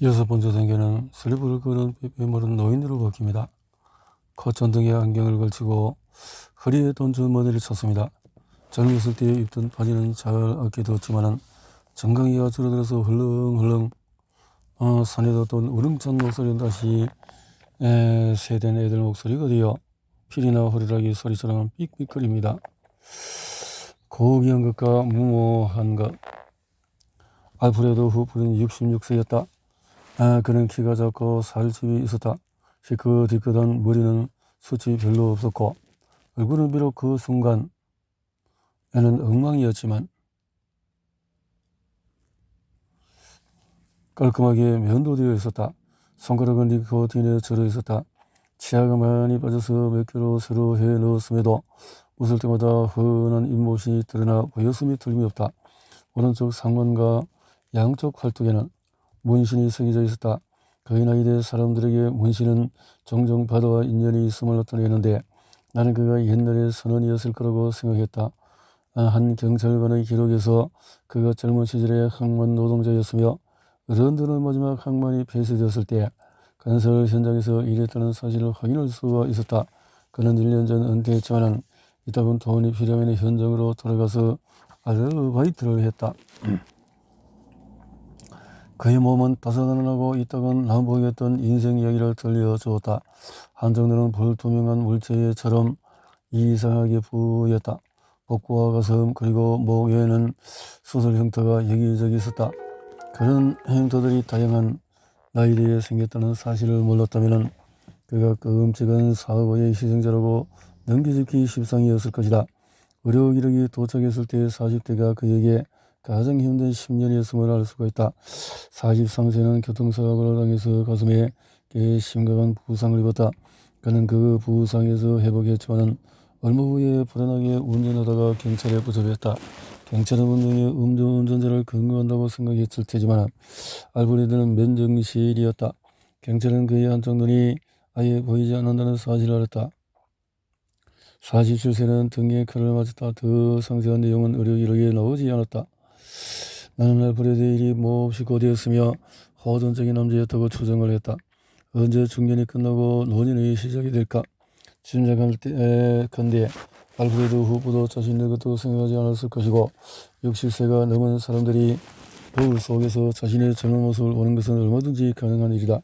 여섯 번째 단계는 슬리브를 그은 빼빼머른 노인으로 바뀝니다. 컷전등에 안경을 걸치고 허리에 돈 주머니를 쳤습니다. 젊었을 때 입던 바지는 잘 아껴두었지만은 정강이가 줄어들어서 흘렁흘렁 산에 뒀던 우렁찬 목소리는 다시 세된 애들 목소리가 되어 필이나 호리라기 소리처럼 삑삑거립니다. 고귀한 것과 무모한 것. 알프레드 후프는 66세였다. 그는 키가 작고 살집이 있었다. 시크디크던 머리는 숱이 별로 없었고 얼굴은 비록 그 순간에는 엉망이었지만 깔끔하게 면도되어 있었다. 손가락은 니코틴에 절어 있었다. 치아가 많이 빠져서 몇 개로 새로 해 넣었음에도 웃을 때마다 흔한 잇못이 드러나 보였음이 틀림없다. 오른쪽 상완과 양쪽 팔뚝에는 문신이 새겨져 있었다. 그의 나이대 사람들에게 문신은 종종 바다와 인연이 있음을 나타내는데 나는 그가 옛날에 선원이었을 거라고 생각했다. 한 경찰관의 기록에서 그가 젊은 시절에 항만 노동자였으며 어른들은 마지막 항만이 폐쇄되었을 때 건설 현장에서 일했다는 사실을 확인할 수가 있었다. 그는 1년 전 은퇴했지만 이따금 돈이 필요하면 현장으로 돌아가서 아르바이트를 했다. 그의 몸은 다사다난하고 이따금 남보이었던 인생 이야기를 들려주었다. 한정도는 불투명한 물체처럼 이상하게 부였다. 복부와 가슴 그리고 목 외에는 수술 형태가 여기저기 있었다. 그런 형태들이 다양한 나이대에 생겼다는 사실을 몰랐다면 그가 끔찍한 사고의 희생자라고 넘겨짚기 십상이었을 것이다. 의료 기록이 도착했을 때 40대가 그에게 가장 힘든 10년이었음을 알 수가 있다. 43세는 교통사고를 당해서 가슴에 꽤 심각한 부상을 입었다. 그는 그 부상에서 회복했지만 얼마 후에 불안하게 운전하다가 경찰에 붙잡혔다. 경찰은 분명히 음주운전자를 검거한다고 생각했을 테지만 알프레드는 면정실이었다. 경찰은 그의 한쪽 눈이 아예 보이지 않는다는 사실을 알았다. 47세는 등에 칼을 맞았다. 더 상세한 내용은 의료 기록에 나오지 않았다. 나는 알프레드의 일이 몹시 고되었으며 호전적인 남자였다고 추정을 했다. 언제 중년이 끝나고 노년이 시작이 될까? 짐작할 때건데 알프레드 후프도 자신의 것도 생각하지 않았을 것이고 60세가 넘은 사람들이 거울 속에서 자신의 젊은 모습을 보는 것은 얼마든지 가능한 일이다.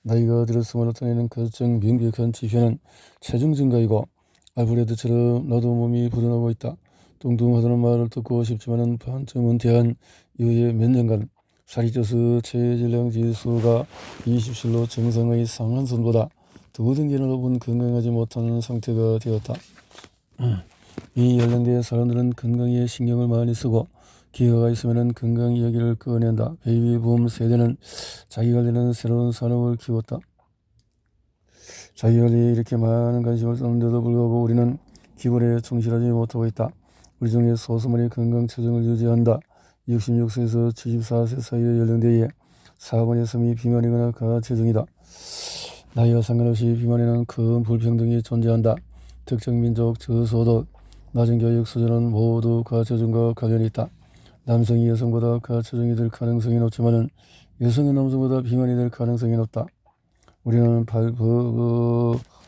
나이가 들었음을 나타내는 가장 명백한 지표는 체중 증가이고 알프레드처럼 나도 몸이 불어나고 있다. 뚱뚱하다는 말을 듣고 싶지만 반쯤 은퇴한 이후에 몇 년간 살이 쪄서 체질량 지수가 27로 정상의 상한선보다 두 단계나 높은 건강하지 못한 상태가 되었다. 이 연령대의 사람들은 건강에 신경을 많이 쓰고 기회가 있으면 건강 이야기를 꺼낸다. 베이비붐 세대는 자기관리는 새로운 산업을 키웠다. 자기관리에 이렇게 많은 관심을 쏟는데도 불구하고 우리는 기본에 충실하지 못하고 있다. 우리 중에 소수만이 건강 체중을 유지한다. 66세에서 74세 사이의 연령대에 4분의 3이 비만이거나 가체중이다. 나이와 상관없이 비만에는 큰 불평등이 존재한다. 특정 민족, 저소득, 낮은 교육 수준은 모두 가체중과 관련이 있다. 남성이 여성보다 가체중이 될 가능성이 높지만 여성은 남성보다 비만이 될 가능성이 높다. 우리는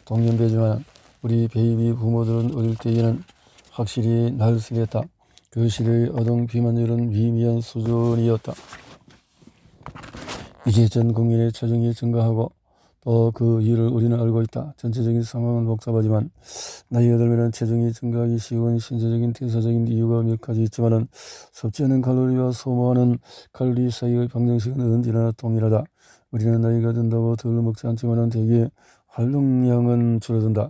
동년배지만 우리 베이비 부모들은 어릴 때에는 확실히 날쌔했다. 그 시대의 아동 비만율은 미미한 수준이었다. 이제 전 국민의 체중이 증가하고 또 그 이유를 우리는 알고 있다. 전체적인 상황은 복잡하지만 나이가 들면 체중이 증가하기 쉬운 신체적인 대사적인 이유가 몇 가지 있지만 섭취하는 칼로리와 소모하는 칼로리 사이의 방정식은 언제나 동일하다. 우리는 나이가 든다고 덜 먹지 않지만 대개 활동량은 줄어든다.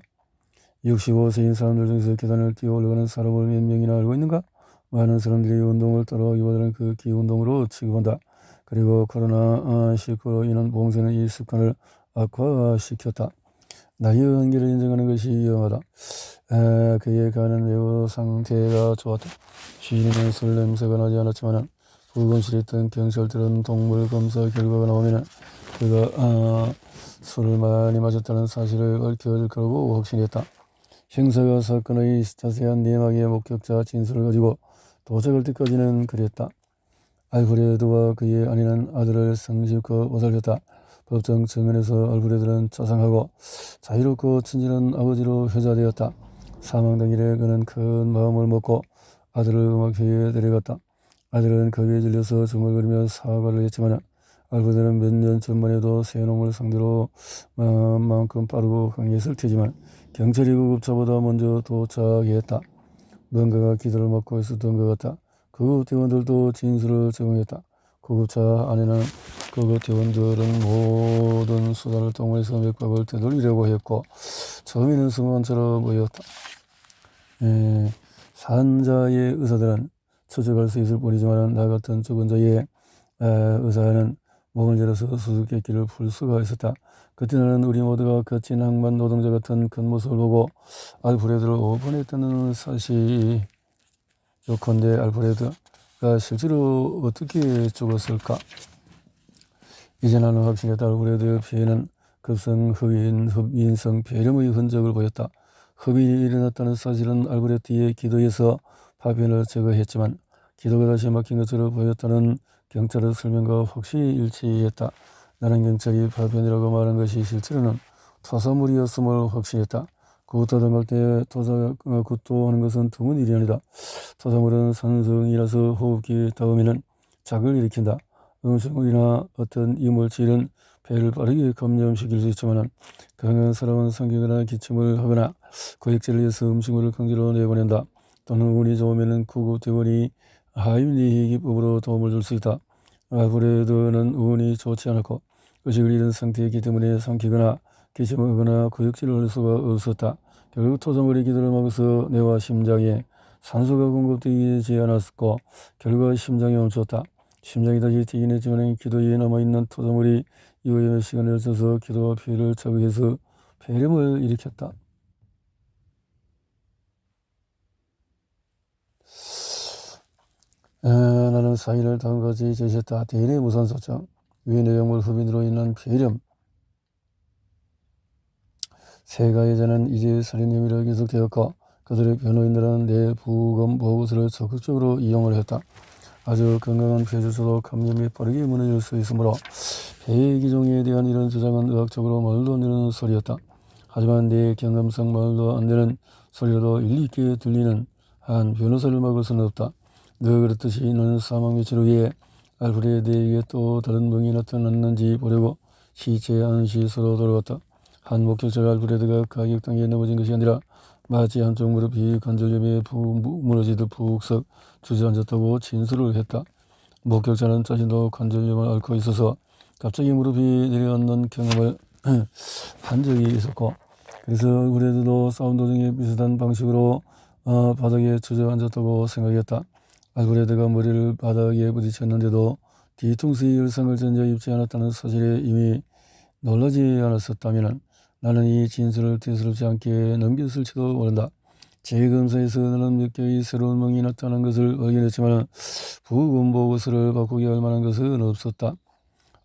65세인 사람들 중에서 계단을 뛰어 올라가는 사람을 몇 명이나 알고 있는가? 많은 사람들이 운동을 따라하기보다는 극히 운동으로 취급한다. 그리고 코로나19로 인한 봉쇄는 이 습관을 악화시켰다. 나이의 한계를 인정하는 것이 위험하다. 그에 관한 외부 상태가 좋았다. 시인은 술 냄새가 나지 않았지만 부검실에 있던 경찰들은 동물 검사 결과가 나오면 그가 술을 많이 마셨다는 사실을 밝혀질 거라고 확신했다. 형사가 사건의 자세한 내막의 목격자 진술을 가지고 도착할 때까지는 그랬다. 알프레드와 그의 아내는 아들을 성실껏 보살폈다. 법정 정연에서 알프레드는 자상하고 자유롭고 친절한 아버지로 회자되었다. 사망 당일에 그는 큰 마음을 먹고 아들을 음악회에 데려갔다. 아들은 거기에 질려서 중얼거리며 사과를 했지만 알프레드는 몇 년 전만 해도 새 놈을 상대로 마음만큼 빠르고 강했을 테지만 경찰이 구급차보다 먼저 도착했다. 뭔가가 기도를 막고 있었던 것 같다. 구급대원들도 진술을 제공했다. 구급차 안에는 구급대원들은 모든 수단을 동원해서 맥박을 되돌리려고 했고 처음에는 승무원처럼 보였다. 산자의 의사들은 추적할 수 있을 뿐이지만 나 같은 죽은 자의 의사는 몸을 열어서 수수께끼를 풀 수가 있었다. 그때는 우리 모두가 거친 항만 노동자 같은 겉모습을 보고 알프레드를 오판했다는 사실이 요컨대 알프레드가 실제로 어떻게 죽었을까? 이제 나는 확신했다. 알프레드의 피해는 급성 흡인성 폐렴의 흔적을 보였다. 흡인이 일어났다는 사실은 알프레드의 기도에서 파편을 제거했지만 기도가 다시 막힌 것으로 보였다는 경찰의 설명과 확실히 일치했다. 나는 경찰이 파편이라고 말한 것이 실제로는 토사물이었음을 확신했다. 굿도 담갈 때 굿도 하는 것은 드문 일이 아니다. 토사물은 산성이라서 호흡기 다음에는 작을 일으킨다. 음식물이나 어떤 이물질은 폐를 빠르게 감염시킬 수 있지만 강한 사람은 삼키거나 기침을 하거나 고액제를 해서 음식물을 강제로 내보낸다. 또는 운이 좋으면 구급대원이 하임리히 기법으로 도움을 줄 수 있다. 알프레드는 운이 좋지 않았고 의식을 잃은 상태이기 때문에 삼키거나 기침을 하거나 고액제를 할 수가 없었다. 결국 토사물이 기도를 막아서 뇌와 심장에 산소가 공급되지 않았고 결과 심장이 멈췄다. 심장이 다시 뛰긴 했지만 기도에 남아있는 토사물이 이후에 몇 시간을 걸쳐서 기도와 피를 자극해서 폐렴을 일으켰다. 나는 사인을 다음까지 제시했다. 대인의 무선소장, 위의 내용물 흡인으로 인한 폐렴. 세 가해자는 이제 살인 혐의로 기소되었고 그들의 변호인들은 내부검 보고서를 적극적으로 이용을 했다. 아주 건강한 폐주소도 감염이 빠르게 무너질 수 있으므로 폐기종에 대한 이런 주장은 의학적으로 말도 안 되는 소리였다. 하지만 내 경험상 말도 안 되는 소리라도 일리 있게 들리는 한 변호사를 막을 수는 없다. 너 그렇듯이 너는 사망 며칠 후에 알프레드에게 또 다른 병이 나타났는지 보려고 시체 안시소로 돌아갔다. 한 목격자가 알프레드가 가격당에 넘어진 것이 아니라 마치 한쪽 무릎이 관절염에 무너지듯 푹썩 주저앉았다고 진술을 했다. 목격자는 자신도 관절염을 앓고 있어서 갑자기 무릎이 내려앉는 경험을 한 적이 있었고 그래서 알프레드도 싸움 도중에 비슷한 방식으로 바닥에 주저앉았다고 생각했다. 알프레드가 머리를 바닥에 부딪혔는데도 뒤통수에 열상을 전혀 입지 않았다는 사실에 이미 놀라지 않았었다면 나는 이 진술을 대수롭지 않게 넘겼을지도 모른다. 재검사에서 나는 몇 개의 새로운 멍이 나타난 것을 확인했지만 부검 보고서를 바꾸게 할 만한 것은 없었다.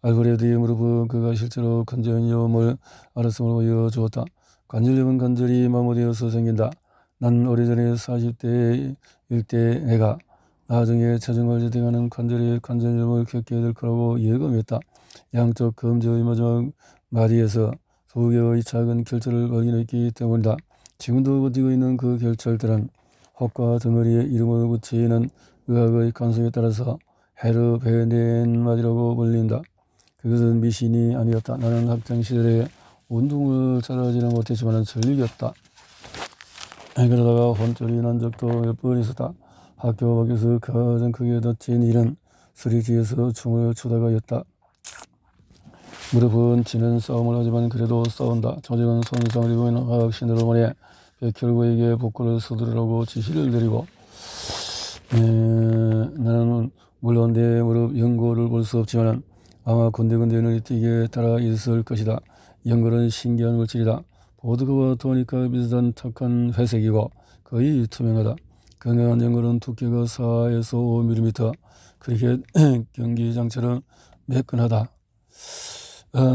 알프레드의 무릎은 그가 실제로 관절염을 앓았음을 보여주었다. 관절염은 관절이 마모되어서 생긴다. 난 오래전에 40대일 때 내가 나중에 체중을 제ting하는 관절의 관절염을 겪게 될 거라고 예감했다. 양쪽 검지의 마지막 마디에서 두 개의 작은 결절을 발견했기 때문이다. 지금도 버티고 있는 그 결절들은 혹과 덩어리에 이름을 붙이는 의학의 관성에 따라서 헤르베넨마디라고 불린다. 그것은 미신이 아니었다. 나는 학창시절에 운동을 잘하지는 못했지만 즐겼다. 그러다가 혼쭐이 난 적도 몇 번 있었다. 학교 밖에서 가장 크게 다친 일은 수리지에서 춤을 추다가였다. 무릎은 지는 싸움을 하지만 그래도 싸운다. 조직은 손상을 입은 학신으로 보내 백혈구에게 복구를 서두르라고 지시를 내리고 나는 물론 내 무릎 연골을 볼 수 없지만 아마 군데군데 눈이 띄게 달아 있을 것이다. 연골은 신기한 물질이다. 보드카와 토니카 비슷한 탁한 회색이고 거의 투명하다. 건강한 연골은 두께가 4에서 5mm, 크리켓 경기장처럼 매끈하다.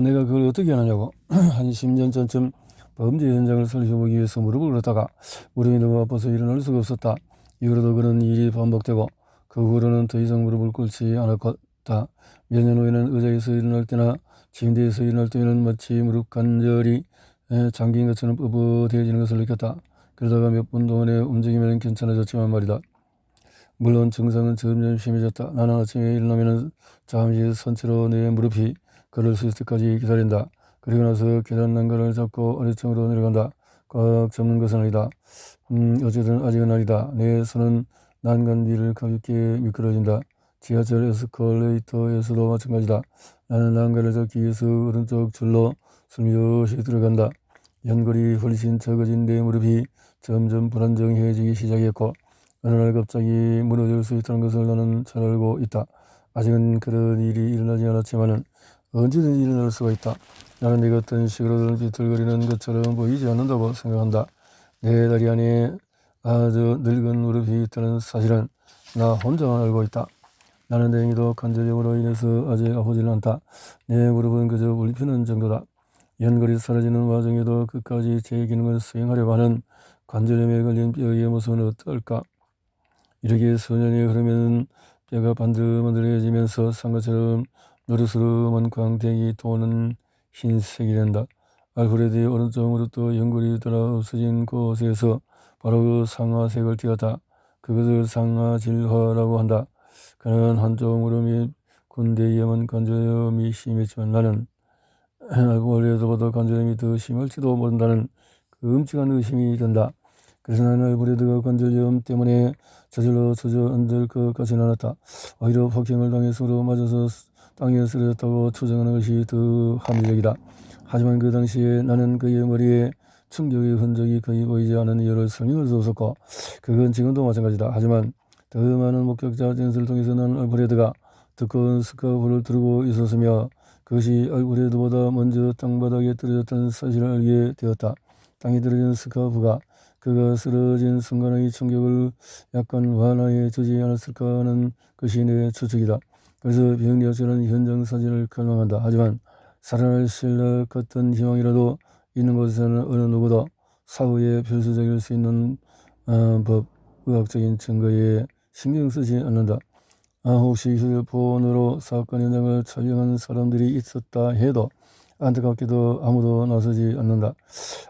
내가 그걸 어떻게 하느냐고. 한 10년 전쯤 범죄 현장을 살펴보기 위해서 무릎을 꿇었다가 무릎이 너무 아파서 일어날 수가 없었다. 이후로도 그런 일이 반복되고 그 후로는 더 이상 무릎을 꿇지 않았다. 몇 년 후에는 의자에서 일어날 때나 침대에서 일어날 때에는 마치 무릎 관절이 잠긴 것처럼 뻣뻣해지는 것을 느꼈다. 그러다가 몇 분 동안의 움직임에는 괜찮아졌지만 말이다. 물론 증상은 점점 심해졌다. 나는 아침에 일어나면 잠시 선체로 내 무릎이 걸을 수 있을 때까지 기다린다. 그리고 나서 계단 난간을 잡고 아래층으로 내려간다. 꽉 잡는 것은 아니다. 어쨌든 아직은 아니다. 내 손은 난간 위를 가볍게 미끄러진다. 지하철 에스컬레이터에서도 마찬가지다. 나는 난간을 잡기 위해서 오른쪽 줄로 슬며시 들어간다. 연골이 훨씬 적어진 내 무릎이 점점 불안정해지기 시작했고 어느 날 갑자기 무너질 수 있다는 것을 나는 잘 알고 있다. 아직은 그런 일이 일어나지 않았지만 언제든지 일어날 수가 있다. 나는 네가 어떤 식으로든 비틀거리는 것처럼 보이지 않는다고 생각한다. 내 다리 안에 아주 늙은 무릎이 있다는 사실은 나 혼자만 알고 있다. 나는 다행히도 관절염으로 인해서 아직 아프지는 않다. 내 무릎은 그저 울피는 정도다. 연골이 사라지는 와중에도 끝까지 제 기능을 수행하려고 하는 관절염에 걸린 뼈의 모습은 어떨까? 이렇게 수년이 흐르면 뼈가 반들반들해지면서 상처처럼 노릇스름한 광택이 도는 흰색이 된다. 알프레드의 오른쪽 무릎도 연골이 돌아 없어진 곳에서 바로 그 상아색을 띄었다. 그것을 상아질화라고 한다. 그는 한쪽 무릎이 군대염은 관절염이 심했지만 나는 알프레드보다 관절염이 더 심할지도 모른다는 그 끔찍한 의심이 든다. 그래서 나는 알프레드가 관절염 때문에 저절로 주저앉을 것 같지는 않았다. 오히려 폭행을 당해서로 맞아서 땅에 쓰러졌다고 추정하는 것이 더 합리적이다. 하지만 그 당시에 나는 그의 머리에 충격의 흔적이 거의 보이지 않은 이유를 설명할 수 없었고 그건 지금도 마찬가지다. 하지만 더 많은 목격자 진술을 통해서 나는 알프레드가 두꺼운 스카프를 들고 있었으며 그것이 알프레드보다 먼저 땅바닥에 떨어졌다는 사실을 알게 되었다. 땅에 떨어진 스카프가 그가 쓰러진 순간의 충격을 약간 완화해 주지 않았을까 하는 것이 내 추측이다. 그래서 병리학자는 현장 사진을 갈망한다. 하지만 살아날 신락 같은 희망이라도 있는 곳에서는 어느 누구도 사후에 필수적일 수 있는 의학적인 증거에 신경 쓰지 않는다. 혹시 휴대폰으로 사건 현장을 촬영한 사람들이 있었다 해도 안타깝게도 아무도 나서지 않는다.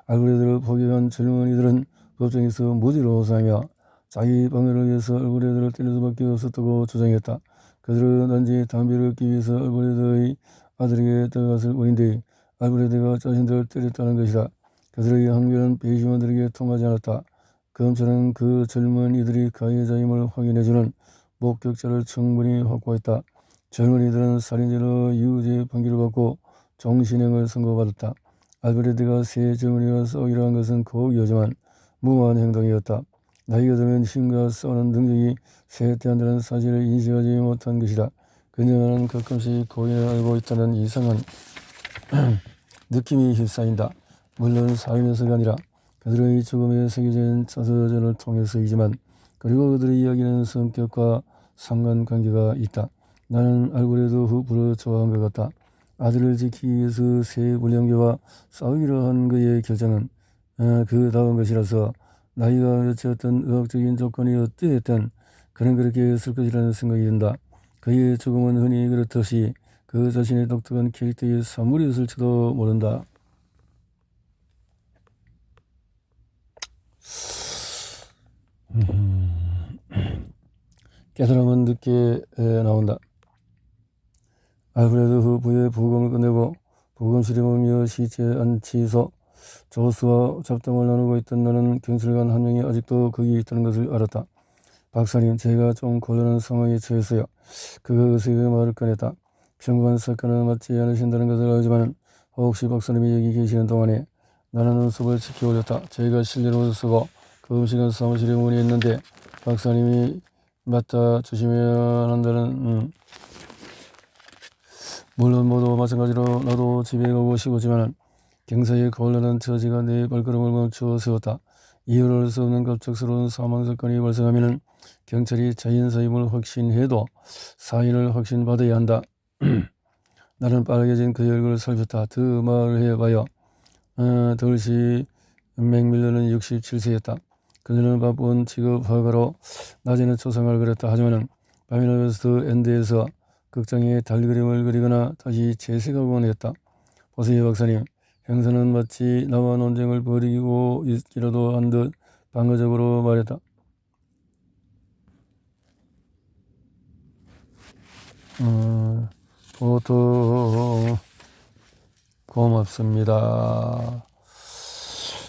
알프레드를 포기한 젊은이들은 법정에서 무지를 호소하며 자기 방어를 위해서 알프레드를 때릴 수밖에 없었다고 주장했다. 그들은 단지 담배를 얻기 위해서 알프레드의 아들에게 들어갔을 뿐인데 알프레드가 자신들을 때렸다는 것이다. 그들의 항변은 배심원들에게 통하지 않았다. 검찰은 그 젊은이들이 가해자임을 확인해주는 목격자를 충분히 확보했다. 젊은이들은 살인죄로 유죄 판결을 받고 종신형을 선고받았다. 알프레드가 세 젊은이와 싸우기로 한 것은 고의였지만 무모한 행동이었다. 나이가 들면 힘과 싸우는 능력이 쇠퇴한다는 사실을 인식하지 못한 것이다. 그녀는 가끔씩 고인을 알고 있다는 이상한 느낌이 휩싸인다. 물론 살면서가 아니라 그들의 죽음에 새겨진 자서전을 통해서이지만 그리고 그들의 이야기는 성격과 상관관계가 있다. 나는 알프레드 후프를 좋아한 것 같다. 아들을 지키기 위해서 새 불량배와 싸우기로 한 그의 결정은 그 다음 것이라서 나이가 몇이었던 의학적인 조건이 어떠했든 그는 그렇게 했을 것이라는 생각이 든다. 그의 죽음은 흔히 그렇듯이 그 자신의 독특한 캐릭터의 산물이었을지도 모른다. 깨달음은 늦게 나온다. 알프레드 후프의 부검을 끝내고 부검실에 오며 시체 안치소 조수와 잡담을 나누고 있던 나는 경찰관 한 명이 아직도 거기 있다는 것을 알았다. 박사님, 제가 좀 곤란한 상황에 처했어요. 그가 의사에게 말을 꺼냈다. 평범한 사건은 맞지 않으신다는 것을 알지만 혹시 박사님이 여기 계시는 동안에 나는 눈썹을 치켜 올렸다. 저희가 실내로 쓰고 그 음식은 사무실에 문의했는데 박사님이 맡아 주시면 한다는 물론 모두 마찬가지로 나도 집에 가고 싶었지만 경사의 곤란한 처지가 내 발걸음을 멈추어 세웠다. 이유를 알 수 없는 갑작스러운 사망사건이 발생하면 경찰이 자인사임을 확신해도 사인을 확신받아야 한다. 나는 빨개진 그의 얼굴을 살폈다. 더 말을 해봐요. 덜시 맥밀런은 67세였다. 그녀는 바쁜 직업 화가로 낮에는 초상화를 그렸다. 하지만 바빌로스 엔드에서 극장에 달 그림을 그리거나 다시 재생하곤 했다. 보세요 박사님. 형사는 마치 나와 논쟁을 벌이고 있기라도 한 듯 반가적으로 말했다. 보통 고맙습니다.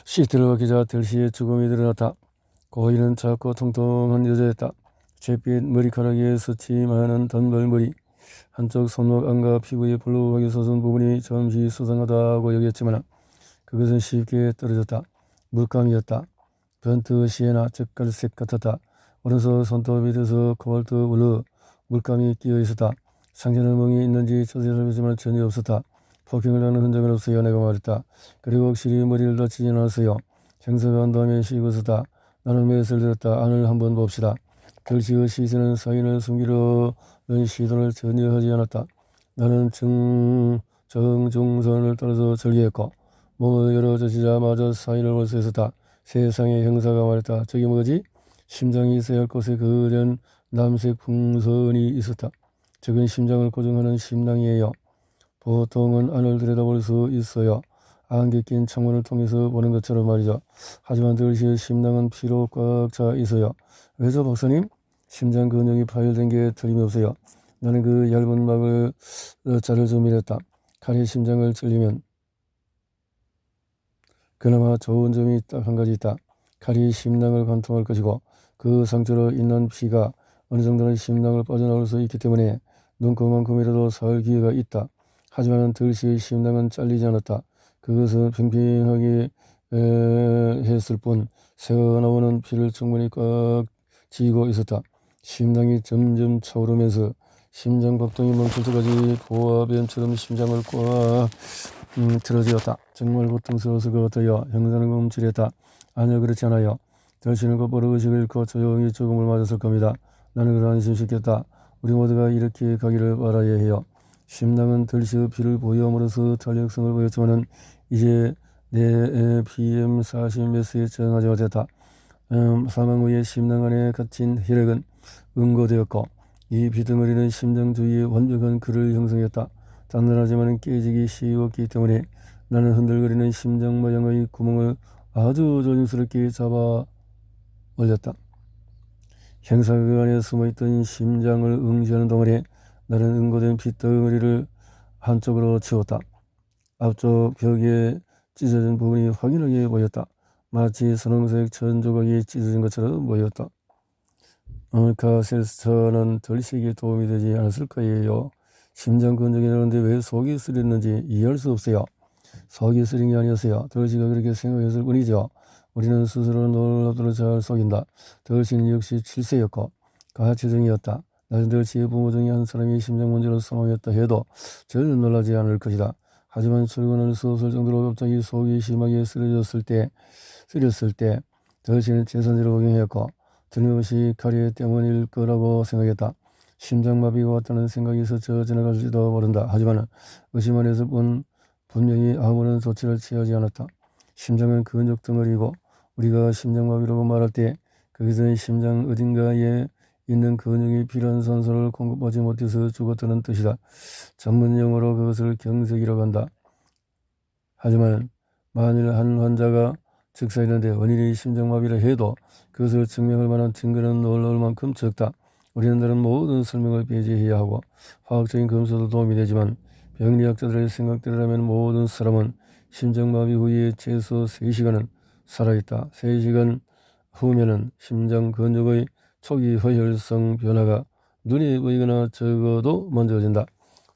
시트러 기자 들씨의 죽음이 드러났다. 고인은 작고 통통한 여자였다. 잿빛 머리카락에 스치 많은 단발머리, 한쪽 손목 안과 피부에 볼록하게 솟은 부분이 잠시 수상하다고 여겼지만 그것은 쉽게 떨어졌다. 물감이었다. 번트 시에나 젓갈색 같았다. 오른손 손톱 밑에서 코발트 블루 물감이 끼어 있었다. 상처는 멍이 있는지 자세히 살펴보지만 전혀 없었다. 폭행을 하는 흔적은 없어요. 내가 말했다. 그리고 확실히 머리를 다치지 않았어요. 형사가 한 다음에 쉬고 있었다. 나는 맷을 들었다. 안을 한번 봅시다. 들씨의 시선은 사인을 숨기려는 시도를 전혀 하지 않았다. 나는 정중선을 따라서 절개했고 몸을 열어젖히자마자 사인을 볼 수 있었다. 세상에 형사가 말했다. 저기 뭐지? 심장이 있어야 할 곳에 그런 남색 풍선이 있었다. 저건 심장을 고정하는 심낭이에요. 보통은 안을 들여다볼 수 있어요. 안개 낀 창문을 통해서 보는 것처럼 말이죠. 하지만 들씨의 심낭은 피로 꽉 차 있어요. 왜죠 박사님? 심장 근육이 파열된 게 틀림없어요. 나는 그 얇은 막을 자를 조밀했다. 칼이 심장을 찔리면 그나마 좋은 점이 딱 한 가지 있다. 칼이 심낭을 관통할 것이고 그 상처로 인한 피가 어느 정도는 심낭을 빠져나올 수 있기 때문에 눈곱만큼이라도 살 기회가 있다. 하지만 들씨의 심낭은 잘리지 않았다. 그것은 팽팽하게 했을 뿐 새어나오는 피를 충분히 꽉 쥐고 있었다. 심장이 점점 차오르면서 심장 박동이 멈출 때까지 보아뱀처럼 심장을 꽉 틀어쥐었다. 정말 고통스러웠을 것 같아요. 형사는 움찔했다. 아니요 그렇지 않아요. 들씨는 곧바로 의식을 잃고 조용히 죽음을 맞았을 겁니다. 나는 그를 안심시켰다. 우리 모두가 이렇게 가기를 바라야 해요. 심낭은 들씨의 피를 보유함으로써 탄력성을 보였지만은 이제 내 PM40몇에 저항하지 못했다. 사망 후에 심낭 안에 갇힌 혈액은 응고되었고 이 비덩어리는 심장 주위에 완벽한 글을 형성했다. 단단하지만 깨지기 쉬웠기 때문에 나는 흔들거리는 심장 모양의 구멍을 아주 조심스럽게 잡아 올렸다. 형사가 그 안에 숨어있던 심장을 응시하는 동안에 나는 응고된 핏덩어리를 한쪽으로 치웠다. 앞쪽 벽에 찢어진 부분이 확연하게 보였다. 마치 선홍색 천 조각이 찢어진 것처럼 보였다. 알카셀스터는 들씨에게 도움이 되지 않았을 거예요. 심장 근육이 나는데 왜 속이 쓰렸는지 이해할 수 없어요. 속이 쓰린 게 아니었어요. 들씨가 그렇게 생각했을 뿐이죠. 우리는 스스로 놀랍도록 잘 속인다. 들씨는 역시 7세였고 가치정이었다. 낮은 들씨의 부모 중에 한 사람이 심장 문제로 사망했다 해도 전혀 놀라지 않을 것이다. 하지만 출근할 수 없을 정도로 갑자기 속이 심하게 쓰렸을 때 들씨는 재산제로 복용했고 틀림없이 카리에 때문일 거라고 생각했다. 심장마비가 왔다는 생각이 스쳐 지나갈지도 모른다. 하지만 의심 안 했을 뿐 분명히 아무런 조치를 취하지 않았다. 심장은 근육 덩어리고 우리가 심장마비라고 말할 때 그것은 심장 어딘가에 있는 근육이 필요한 산소를 공급하지 못해서 죽었다는 뜻이다. 전문 용어로 그것을 경색이라고 한다. 하지만 만일 한 환자가 즉사했는데 원인이 심장마비라 해도 그것을 증명할 만한 증거는 놀라울 만큼 적다. 우리는 다른 모든 설명을 배제해야 하고 화학적인 검사도 도움이 되지만 병리학자들의 생각대로라면 모든 사람은 심장마비 후에 최소 3시간은 살아있다. 3시간 후면은 심장 근육의 초기 허혈성 변화가 눈에 보이거나 적어도 먼저진다.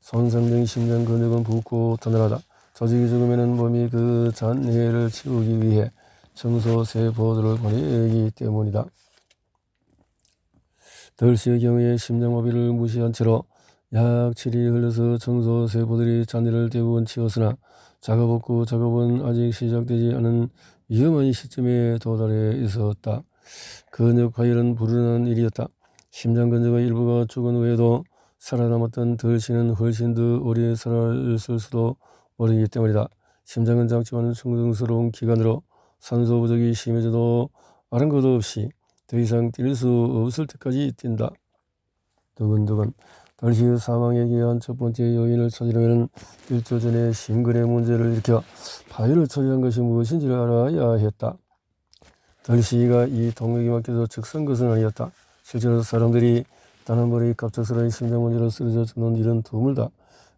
손상된 심장 근육은 붓고 터널하다. 조직이 죽으면 몸이 그 잔해를 치우기 위해 청소세포들을 보내기 때문이다. 들씨의 경우에 심장마비를 무시한 채로 약 7일이 흘러서 청소세포들이 잔해를 대부분 치웠으나 작업복구 작업은 아직 시작되지 않은 위험한 시점에 도달해 있었다. 근육 파열은 불운한 일이었다. 심장 근육의 일부가 죽은 후에도 살아남았던 들씨는 훨씬 더 오래 살아있을 수도 모르기 때문이다. 심장은 작지만 충성스러운 기관으로 산소 부족이 심해져도 아랑곳 없이 더 이상 뛸 수 없을 때까지 뛴다. 두근두근. 달시 사망에 기한 첫 번째 요인을 찾으려면 일주 전에 심근의 문제를 일으켜 파열을 처리한 것이 무엇인지를 알아야 했다. 달시가 이 동맥이 막혀서 즉선 것은 아니었다. 실제로 사람들이 단 한 번의 갑작스러운 심장 문제로 쓰러져 죽는 일은 드물다.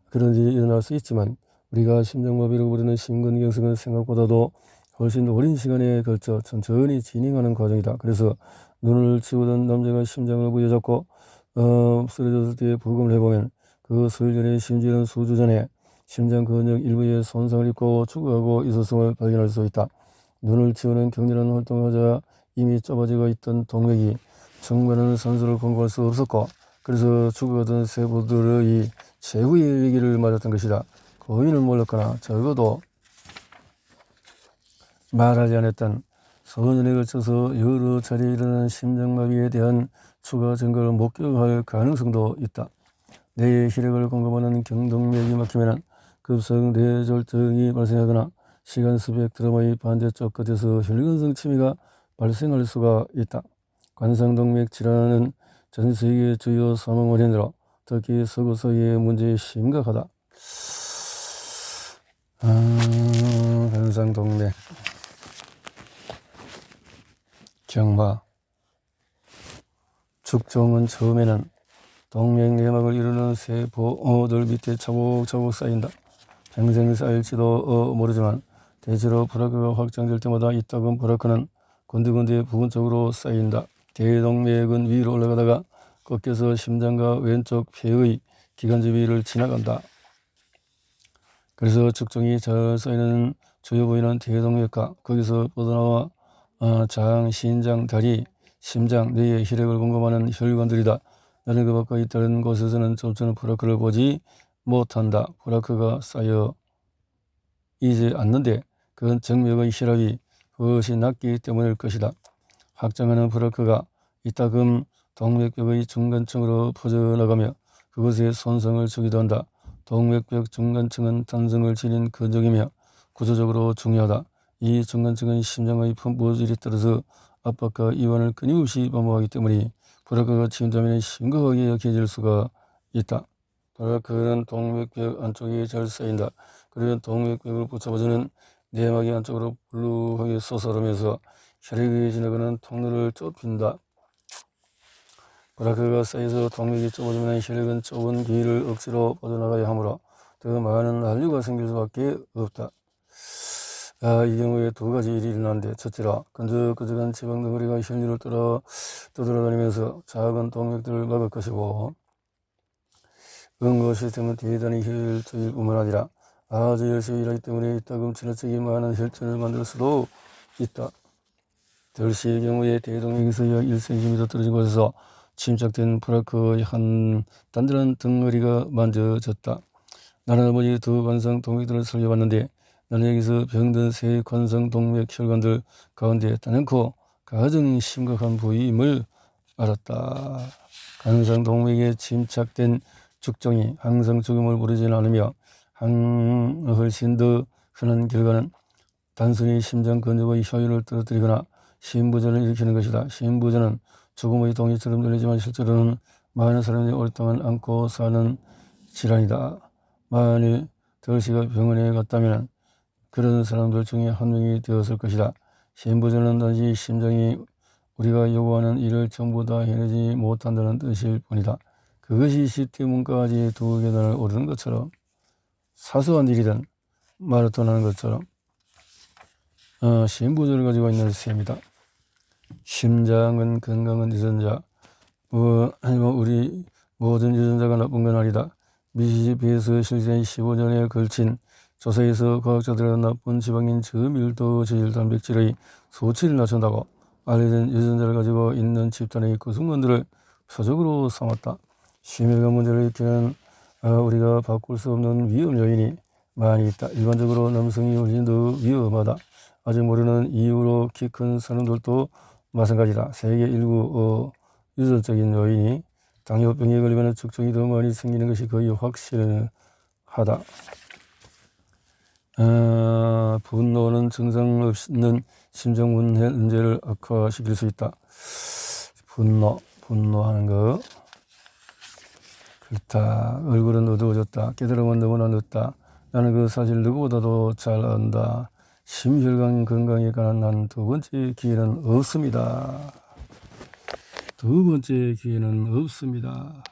그런 일이 일어날 수 있지만 우리가 심장마비라고 부르는 심근경색은 생각보다도 훨씬 오랜 시간에 걸쳐 천천히 진행하는 과정이다. 그래서 눈을 치우던 남자가 심장을 부여잡고 쓰러졌을 때 부검을 해보면 그 수일 전에 심지어는 수주 전에 심장 근육 일부에 손상을 입고 죽어가고 있었음을 발견할 수 있다. 눈을 치우는 격렬한 활동을 하자 이미 좁아지고 있던 동맥이 충분한 산소를 공급할 수 없었고 그래서 죽어가던 세포들의 최후의 위기를 맞았던 것이다. 고인은 몰랐거나 적어도 말하지 않았던 서년에 걸쳐서 여러 차례 일어난 심장마비에 대한 추가 증거를 목격할 가능성도 있다. 뇌에 혈액을 공급하는 경동맥이 막히면 급성 뇌졸중이 발생하거나 시간 수백 드라마의 반대쪽 끝에서 혈관성 침해가 발생할 수가 있다. 관상동맥 질환은 전 세계 주요 사망 원인으로 특히 서구 사회의 문제에 심각하다. 관상동맥 경화 죽종은 처음에는 동맥 내막을 이루는 세포들 밑에 차곡차곡 쌓인다. 평생 쌓일지도 모르지만 대체로 브라크가 확장될 때마다 이 작은 브라크는 군데군데 부분적으로 쌓인다. 대동맥은 위로 올라가다가 꺾여서 심장과 왼쪽 폐의 기관지위를 지나간다. 그래서 죽종이 잘 쌓이는 주요 부위는 대동맥과 거기서 뻗어나와 장, 신장, 다리, 심장, 뇌에 혈액을 공급하는 혈관들이다. 나는 그 밖의 다른 곳에서는 점처럼 브라크를 보지 못한다. 브라크가 쌓여 이지 않는데 그건 정맥의 혈압이 훨씬 낮기 때문일 것이다. 확장하는 브라크가 이따금 동맥벽의 중간층으로 퍼져나가며 그곳에 손상을 주기도 한다. 동맥벽 중간층은 탄성을 지닌 근육이며 구조적으로 중요하다. 이 중간층은 심장의 펌프질이 떨어져 압박과 이완을 끊임없이 반복하기 때문에 브라크가 침투하면 심각하게 약해질 수가 있다. 브라크는 동맥벽 안쪽에 잘 쌓인다. 그러면 동맥벽을 붙잡아주는 내막이 안쪽으로 불룩하게 솟아오르면서 혈액이 지나가는 통로를 좁힌다. 브라크가 쌓여서 동맥이 좁아지면 혈액은 좁은 길을 억지로 빠져나가야 하므로 더 많은 한류가 생길 수밖에 없다. 이 경우에 두 가지 일이 일어나는데 첫째로 끈적끈적한 지방 덩어리가 혈류를 따라 떠돌아다니면서 작은 동맥들을 막을 것이고 응고 시스템은 대단히 효율적일 뿐만 아니라 아주 열심히 일하기 때문에 이따금 지나치게 많은 혈전을 만들 수도 있다. 덜시의 경우에 대동맥에서 약 1cm 떨어진 곳에서 침착된 브라크의 한 단단한 덩어리가 만져졌다. 나는 아버지 두 관상 동맥들을 살펴봤는데 나는 여기서 병든 세 관상 동맥 혈관들 가운데 단연코 가장 심각한 부위임을 알았다. 관상 동맥에 침착된 죽종이 항상 죽음을 부르지는 않으며 훨씬 더 흔한 결과는 단순히 심장 근육의 효율을 떨어뜨리거나 심부전을 일으키는 것이다. 심부전은 죽음의 동의처럼 들리지만 실제로는 많은 사람들이 오랫동안 안고 사는 질환이다. 만일 덜시가 병원에 갔다면 그런 사람들 중에 한 명이 되었을 것이다. 심부전은 단지 심장이 우리가 요구하는 일을 전부 다 해내지 못한다는 뜻일 뿐이다. 그것이 시티문까지 두 계단을 오르는 것처럼 사소한 일이든 마라톤 하는 것처럼 심부전을 가지고 있는 셈이다. 심장은 건강한 유전자, 우리 모든 유전자가 나쁜 건 아니다. 미시시피에서 실제 15년에 걸친 조사에서 과학자들은 나쁜 지방인 저밀도 저질 단백질의 수치를 낮춘다고 알려진 유전자를 가지고 있는 집단의 구성원들을 표적으로 삼았다. 심혈관 문제를 일으키는 우리가 바꿀 수 없는 위험 요인이 많이 있다. 일반적으로 남성이 훨씬 더 위험하다. 아직 모르는 이유로 키 큰 사람들도 마찬가지다. 세계 일부 유전적인 요인이 당뇨병에 걸리면 죽종이 더 많이 생기는 것이 거의 확실하다. 분노는 증상 없는 심장 문제를 악화시킬 수 있다. 분노하는 거. 그렇다. 얼굴은 어두워졌다. 깨달음은 너무나 늦다. 나는 그 사실 누구보다도 잘 안다. 심혈관 건강에 관한 한 두 번째 기회는 없습니다. 두 번째 기회는 없습니다.